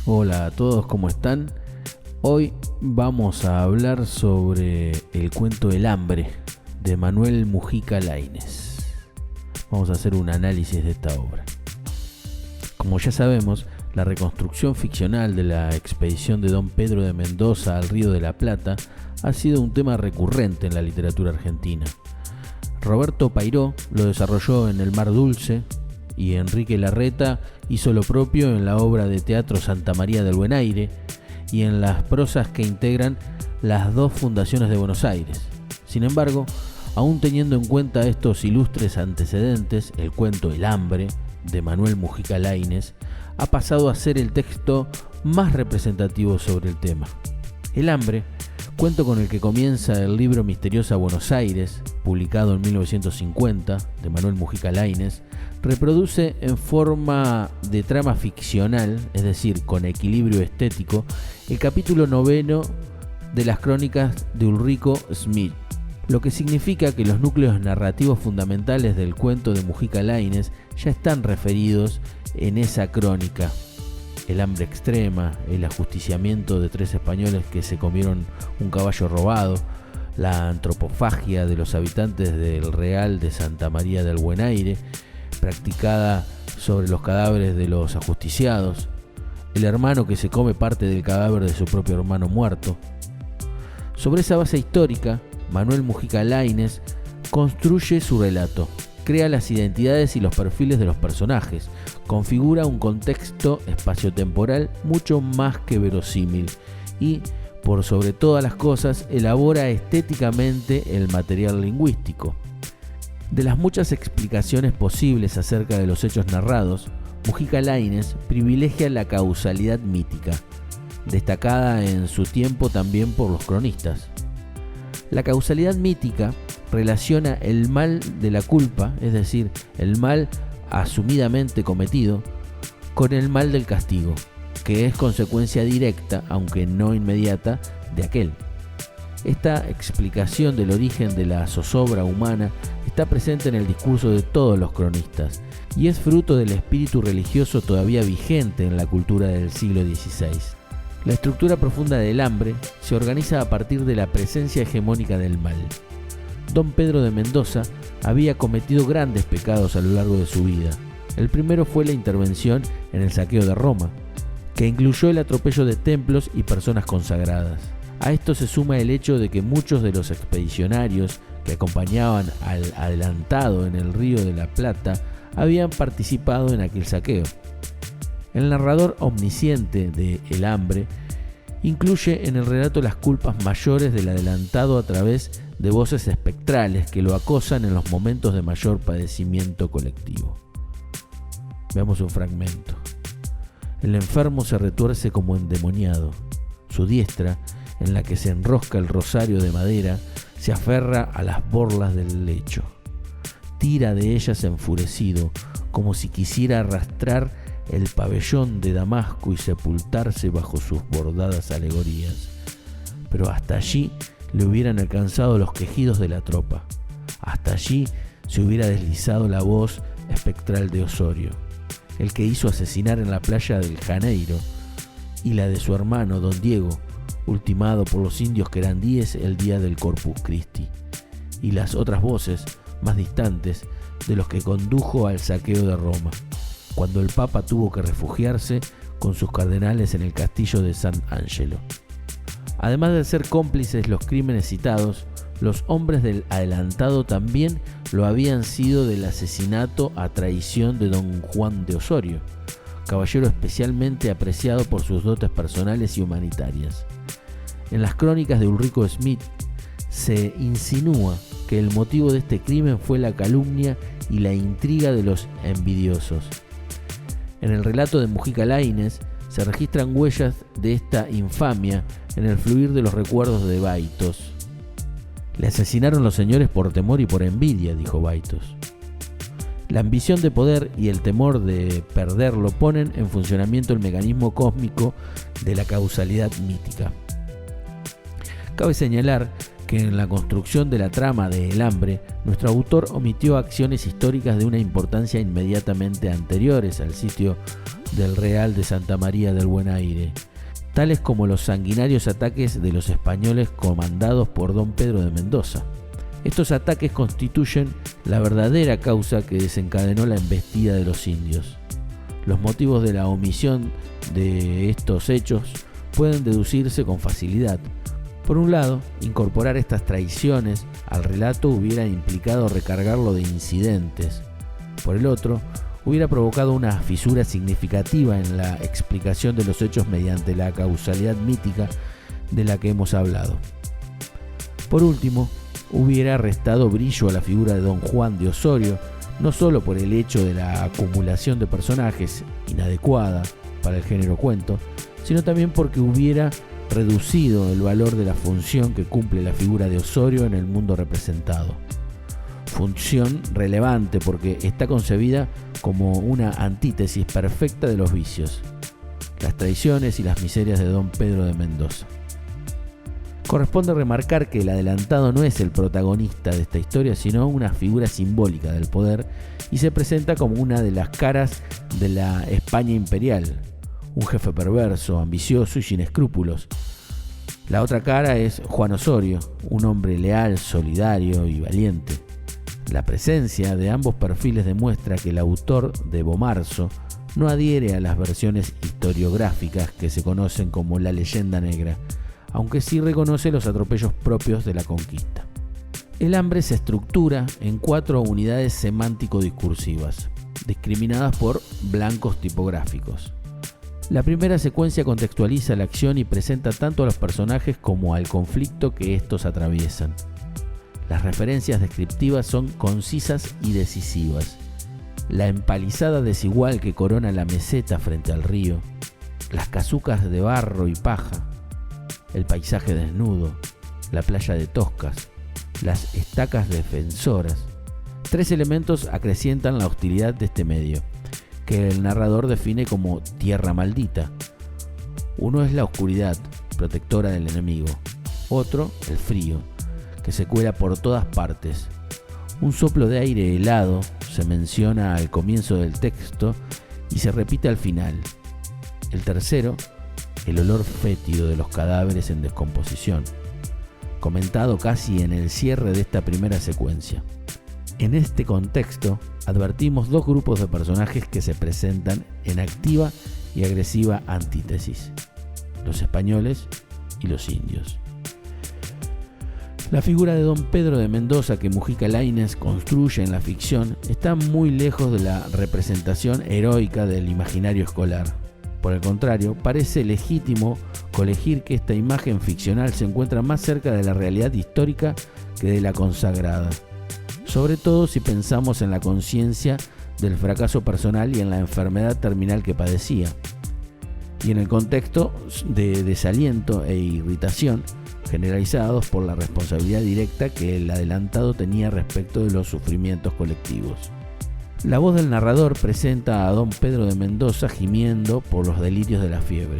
Hola a todos, ¿cómo están? Hoy vamos a hablar sobre el cuento El hambre de Manuel Mujica Lainez. Vamos a hacer un análisis de esta obra. Como ya sabemos, la reconstrucción ficcional de la expedición de Don Pedro de Mendoza al Río de la Plata ha sido un tema recurrente en la literatura argentina. Roberto Pairó lo desarrolló en El Mar Dulce y Enrique Larreta hizo lo propio en la obra de teatro Santa María del Buen Aire y en las prosas que integran las dos fundaciones de Buenos Aires. Sin embargo, aún teniendo en cuenta estos ilustres antecedentes, el cuento El hambre de Manuel Mujica Lainez ha pasado a ser el texto más representativo sobre el tema. El hambre, cuento con el que comienza el libro Misteriosa Buenos Aires, publicado en 1950, de Manuel Mujica Lainez, reproduce en forma de trama ficcional, es decir, con equilibrio estético, el capítulo 9 de las crónicas de Ulrico Smith, lo que significa que los núcleos narrativos fundamentales del cuento de Mujica Lainez ya están referidos en esa crónica. El hambre extrema, el ajusticiamiento de 3 españoles que se comieron un caballo robado, la antropofagia de los habitantes del Real de Santa María del Buen Aire, practicada sobre los cadáveres de los ajusticiados, el hermano que se come parte del cadáver de su propio hermano muerto. Sobre esa base histórica, Manuel Mujica Lainez construye su relato, crea las identidades y los perfiles de los personajes, configura un contexto espaciotemporal mucho más que verosímil y, por sobre todas las cosas, elabora estéticamente el material lingüístico. De las muchas explicaciones posibles acerca de los hechos narrados, Mujica Lainez privilegia la causalidad mítica, destacada en su tiempo también por los cronistas. La causalidad mítica relaciona el mal de la culpa, es decir, el mal asumidamente cometido, con el mal del castigo, que es consecuencia directa, aunque no inmediata, de aquel. Esta explicación del origen de la zozobra humana está presente en el discurso de todos los cronistas y es fruto del espíritu religioso todavía vigente en la cultura del siglo XVI. La estructura profunda del hambre se organiza a partir de la presencia hegemónica del mal. Don Pedro de Mendoza había cometido grandes pecados a lo largo de su vida. El primero fue la intervención en el saqueo de Roma, que incluyó el atropello de templos y personas consagradas. A esto se suma el hecho de que muchos de los expedicionarios que acompañaban al adelantado en el Río de la Plata habían participado en aquel saqueo. El narrador omnisciente de El hambre incluye en el relato las culpas mayores del adelantado a través de voces espectrales que lo acosan en los momentos de mayor padecimiento colectivo. Veamos un fragmento. El enfermo se retuerce como endemoniado. Su diestra, en la que se enrosca el rosario de madera, se aferra a las borlas del lecho. Tira de ellas enfurecido, como si quisiera arrastrar el pabellón de Damasco y sepultarse bajo sus bordadas alegorías. Pero hasta allí le hubieran alcanzado los quejidos de la tropa. Hasta allí se hubiera deslizado la voz espectral de Osorio, el que hizo asesinar en la playa del Janeiro, y la de su hermano Don Diego, ultimado por los indios querandíes el día del Corpus Christi, y las otras voces más distantes de los que condujo al saqueo de Roma, cuando el Papa tuvo que refugiarse con sus cardenales en el castillo de San Angelo. Además de ser cómplices los crímenes citados, los hombres del adelantado también lo habían sido del asesinato a traición de don Juan de Osorio, caballero especialmente apreciado por sus dotes personales y humanitarias. En las crónicas de Ulrico Smith se insinúa que el motivo de este crimen fue la calumnia y la intriga de los envidiosos. En el relato de Mujica Lainez se registran huellas de esta infamia en el fluir de los recuerdos de Baitos. Le asesinaron los señores por temor y por envidia, dijo Baitos. La ambición de poder y el temor de perderlo ponen en funcionamiento el mecanismo cósmico de la causalidad mítica. Cabe señalar que en la construcción de la trama de El hambre, nuestro autor omitió acciones históricas de una importancia inmediatamente anteriores al sitio del Real de Santa María del Buen Aire, tales como los sanguinarios ataques de los españoles comandados por don Pedro de Mendoza. Estos ataques constituyen la verdadera causa que desencadenó la embestida de los indios. Los motivos de la omisión de estos hechos pueden deducirse con facilidad. Por un lado, incorporar estas traiciones al relato hubiera implicado recargarlo de incidentes. Por el otro, hubiera provocado una fisura significativa en la explicación de los hechos mediante la causalidad mítica de la que hemos hablado. Por último, hubiera restado brillo a la figura de don Juan de Osorio, no solo por el hecho de la acumulación de personajes inadecuada para el género cuento, sino también porque hubiera reducido el valor de la función que cumple la figura de Osorio en el mundo representado. Función relevante porque está concebida como una antítesis perfecta de los vicios, las traiciones y las miserias de don Pedro de Mendoza. Corresponde remarcar que el adelantado no es el protagonista de esta historia, sino una figura simbólica del poder y se presenta como una de las caras de la España imperial, un jefe perverso, ambicioso y sin escrúpulos. La otra cara es Juan Osorio, un hombre leal, solidario y valiente. La presencia de ambos perfiles demuestra que el autor de Bomarzo no adhiere a las versiones historiográficas que se conocen como la leyenda negra, aunque sí reconoce los atropellos propios de la conquista. El hambre se estructura en 4 unidades semántico-discursivas, discriminadas por blancos tipográficos. La primera secuencia contextualiza la acción y presenta tanto a los personajes como al conflicto que estos atraviesan. Las referencias descriptivas son concisas y decisivas. La empalizada desigual que corona la meseta frente al río, las casucas de barro y paja, el paisaje desnudo, la playa de Toscas, las estacas defensoras. 3 elementos acrecientan la hostilidad de este medio, que el narrador define como tierra maldita. Uno es la oscuridad, protectora del enemigo. Otro, el frío, que se cuela por todas partes. Un soplo de aire helado se menciona al comienzo del texto y se repite al final. El tercero, el olor fétido de los cadáveres en descomposición, comentado casi en el cierre de esta primera secuencia. En este contexto, advertimos 2 grupos de personajes que se presentan en activa y agresiva antítesis: los españoles y los indios. La figura de don Pedro de Mendoza que Mujica Lainez construye en la ficción está muy lejos de la representación heroica del imaginario escolar. Por el contrario, parece legítimo colegir que esta imagen ficcional se encuentra más cerca de la realidad histórica que de la consagrada, sobre todo si pensamos en la conciencia del fracaso personal y en la enfermedad terminal que padecía, y en el contexto de desaliento e irritación generalizados por la responsabilidad directa que el adelantado tenía respecto de los sufrimientos colectivos. La voz del narrador presenta a don Pedro de Mendoza gimiendo por los delirios de la fiebre,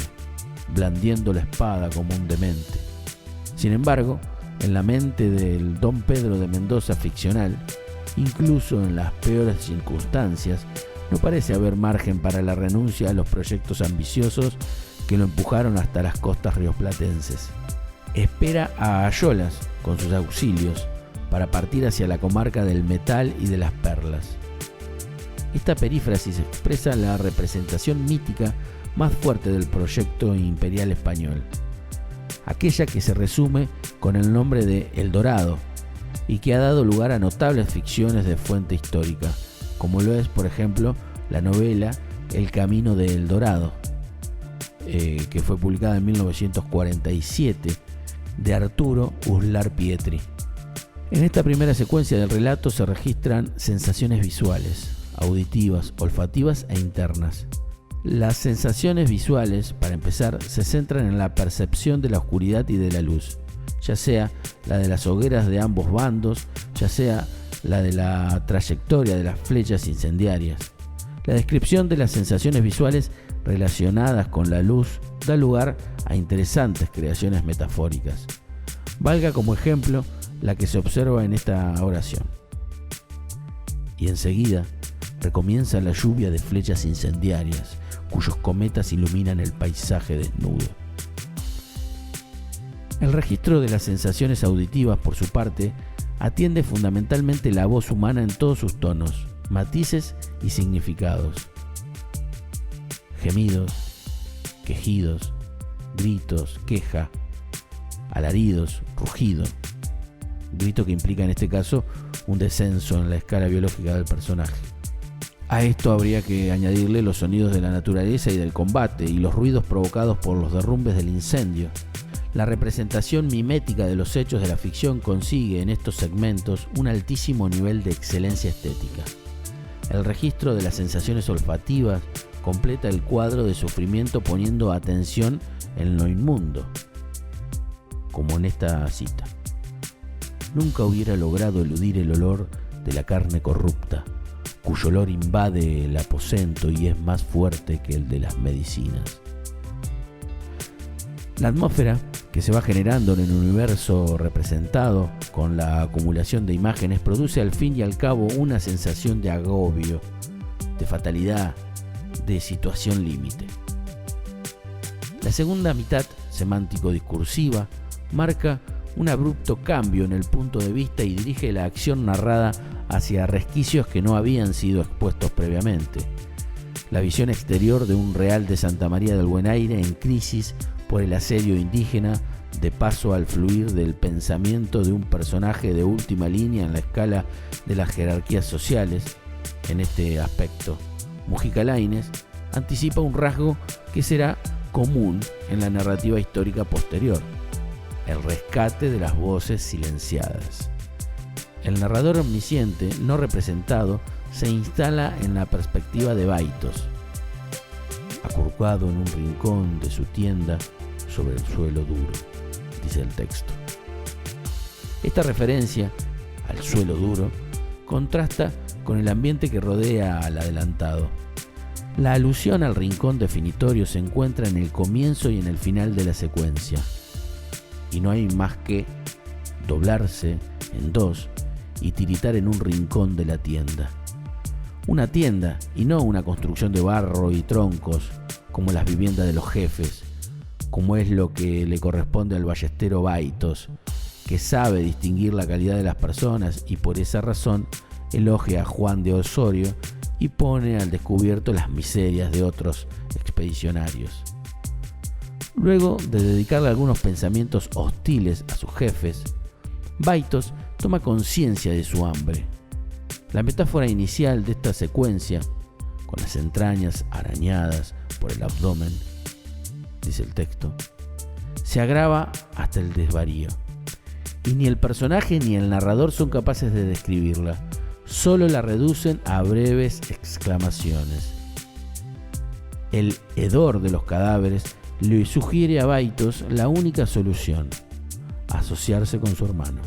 blandiendo la espada como un demente. Sin embargo, en la mente del don Pedro de Mendoza ficcional, incluso en las peores circunstancias, no parece haber margen para la renuncia a los proyectos ambiciosos que lo empujaron hasta las costas rioplatenses. Espera a Ayolas con sus auxilios para partir hacia la comarca del metal y de las perlas. Esta perífrasis expresa la representación mítica más fuerte del proyecto imperial español, aquella que se resume con el nombre de El Dorado y que ha dado lugar a notables ficciones de fuente histórica, como lo es, por ejemplo, la novela El Camino de El Dorado, que fue publicada en 1947, de Arturo Uslar Pietri. En esta primera secuencia del relato se registran sensaciones visuales, auditivas, olfativas e internas. Las sensaciones visuales, para empezar, se centran en la percepción de la oscuridad y de la luz, ya sea la de las hogueras de ambos bandos, ya sea la de la trayectoria de las flechas incendiarias. La descripción de las sensaciones visuales relacionadas con la luz da lugar a interesantes creaciones metafóricas. Valga como ejemplo la que se observa en esta oración. Y enseguida recomienza la lluvia de flechas incendiarias, cuyos cometas iluminan el paisaje desnudo. El registro de las sensaciones auditivas, por su parte, atiende fundamentalmente la voz humana en todos sus tonos, matices y significados. Gemidos, quejidos, gritos, queja, alaridos, rugido. Grito que implica en este caso un descenso en la escala biológica del personaje. A esto habría que añadirle los sonidos de la naturaleza y del combate y los ruidos provocados por los derrumbes del incendio. La representación mimética de los hechos de la ficción consigue en estos segmentos un altísimo nivel de excelencia estética. El registro de las sensaciones olfativas completa el cuadro de sufrimiento poniendo atención en lo inmundo, como en esta cita. Nunca hubiera logrado eludir el olor de la carne corrupta, cuyo olor invade el aposento y es más fuerte que el de las medicinas. La atmósfera que se va generando en el universo representado con la acumulación de imágenes produce al fin y al cabo una sensación de agobio, de fatalidad, de situación límite. La segunda mitad, semántico-discursiva, marca un abrupto cambio en el punto de vista y dirige la acción narrada hacia resquicios que no habían sido expuestos previamente. La visión exterior de un real de Santa María del Buen Aire en crisis por el asedio indígena, de paso al fluir del pensamiento de un personaje de última línea en la escala de las jerarquías sociales. En este aspecto, Mujica Lainez anticipa un rasgo que será común en la narrativa histórica posterior: el rescate de las voces silenciadas. El narrador omnisciente, no representado, se instala en la perspectiva de Baitos, acurrucado en un rincón de su tienda sobre el suelo duro, dice el texto. Esta referencia al suelo duro contrasta con el ambiente que rodea al adelantado. La alusión al rincón definitorio se encuentra en el comienzo y en el final de la secuencia, y no hay más que doblarse en dos y tiritar en un rincón de la tienda. Una tienda y no una construcción de barro y troncos como las viviendas de los jefes, como es lo que le corresponde al ballestero Baitos, que sabe distinguir la calidad de las personas y por esa razón elogia a Juan de Osorio y pone al descubierto las miserias de otros expedicionarios. Luego de dedicarle algunos pensamientos hostiles a sus jefes, Baitos toma conciencia de su hambre. La metáfora inicial de esta secuencia, con las entrañas arañadas por el abdomen, dice el texto, se agrava hasta el desvarío. Y ni el personaje ni el narrador son capaces de describirla, solo la reducen a breves exclamaciones. El hedor de los cadáveres le sugiere a Baitos la única solución: asociarse con su hermano,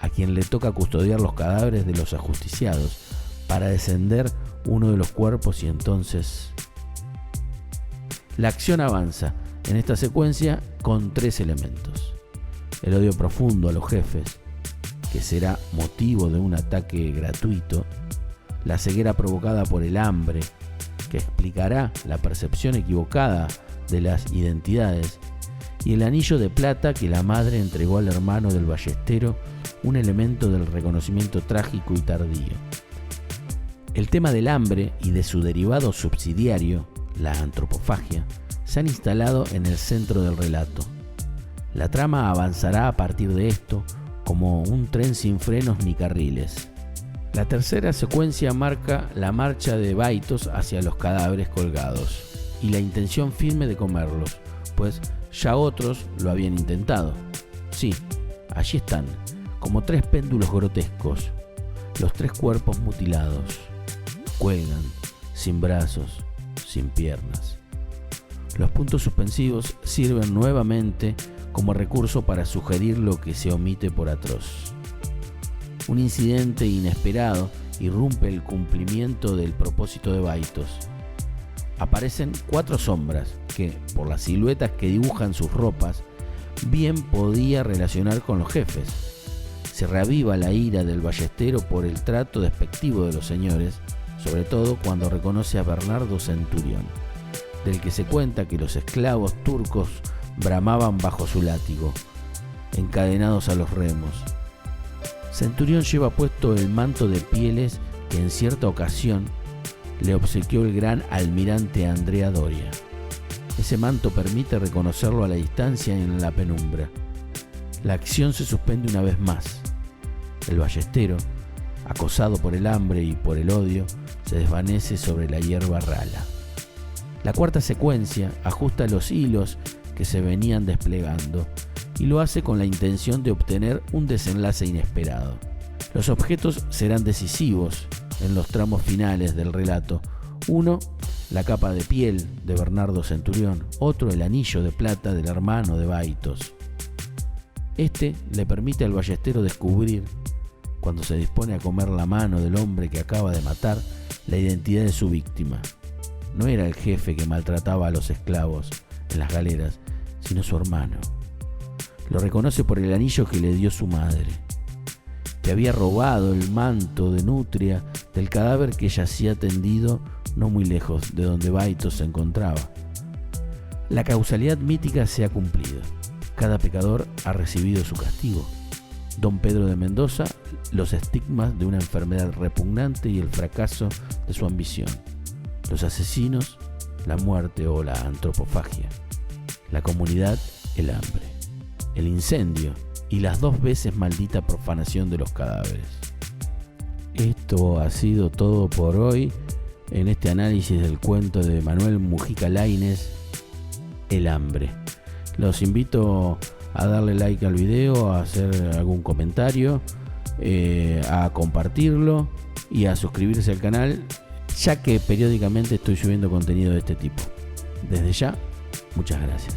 a quien le toca custodiar los cadáveres de los ajusticiados para descender uno de los cuerpos y entonces... La acción avanza en esta secuencia con tres elementos: el odio profundo a los jefes, que será motivo de un ataque gratuito; la ceguera provocada por el hambre, que explicará la percepción equivocada de las identidades; y el anillo de plata que la madre entregó al hermano del ballestero, un elemento del reconocimiento trágico y tardío. El tema del hambre y de su derivado subsidiario, la antropofagia, se han instalado en el centro del relato. La trama avanzará a partir de esto como un tren sin frenos ni carriles. La tercera secuencia marca la marcha de Baitos hacia los cadáveres colgados y la intención firme de comerlos, pues ya otros lo habían intentado. Sí, allí están, como tres péndulos grotescos, los tres cuerpos mutilados. Cuelgan, sin brazos, sin piernas. Los puntos suspensivos sirven nuevamente como recurso para sugerir lo que se omite por atroz. Un incidente inesperado irrumpe el cumplimiento del propósito de Baitos. Aparecen cuatro sombras que, por las siluetas que dibujan sus ropas, bien podía relacionar con los jefes. Se reaviva la ira del ballestero por el trato despectivo de los señores, sobre todo cuando reconoce a Bernardo Centurión. del que se cuenta que los esclavos turcos bramaban bajo su látigo, encadenados a los remos. Centurión lleva puesto el manto de pieles que en cierta ocasión le obsequió el gran almirante Andrea Doria. Ese manto permite reconocerlo a la distancia y en la penumbra. La acción se suspende una vez más. El ballestero, acosado por el hambre y por el odio, se desvanece sobre la hierba rala. La cuarta secuencia ajusta los hilos que se venían desplegando y lo hace con la intención de obtener un desenlace inesperado. Los objetos serán decisivos en los tramos finales del relato. Uno, la capa de piel de Bernardo Centurión. Otro, el anillo de plata del hermano de Baitos. Este le permite al ballestero descubrir, cuando se dispone a comer la mano del hombre que acaba de matar, la identidad de su víctima. No era el jefe que maltrataba a los esclavos en las galeras, sino su hermano. Lo reconoce por el anillo que le dio su madre, que había robado el manto de nutria del cadáver que yacía tendido no muy lejos de donde Baitos se encontraba. La causalidad mítica se ha cumplido. Cada pecador ha recibido su castigo. Don Pedro de Mendoza, los estigmas de una enfermedad repugnante y el fracaso de su ambición. Los asesinos, la muerte o la antropofagia. La comunidad, el hambre. El incendio y las 2 veces maldita profanación de los cadáveres. Esto ha sido todo por hoy en este análisis del cuento de Manuel Mujica Lainez, El hambre. Los invito a darle like al video, a hacer algún comentario, a compartirlo y a suscribirse al canal, ya que periódicamente estoy subiendo contenido de este tipo. Desde ya, muchas gracias.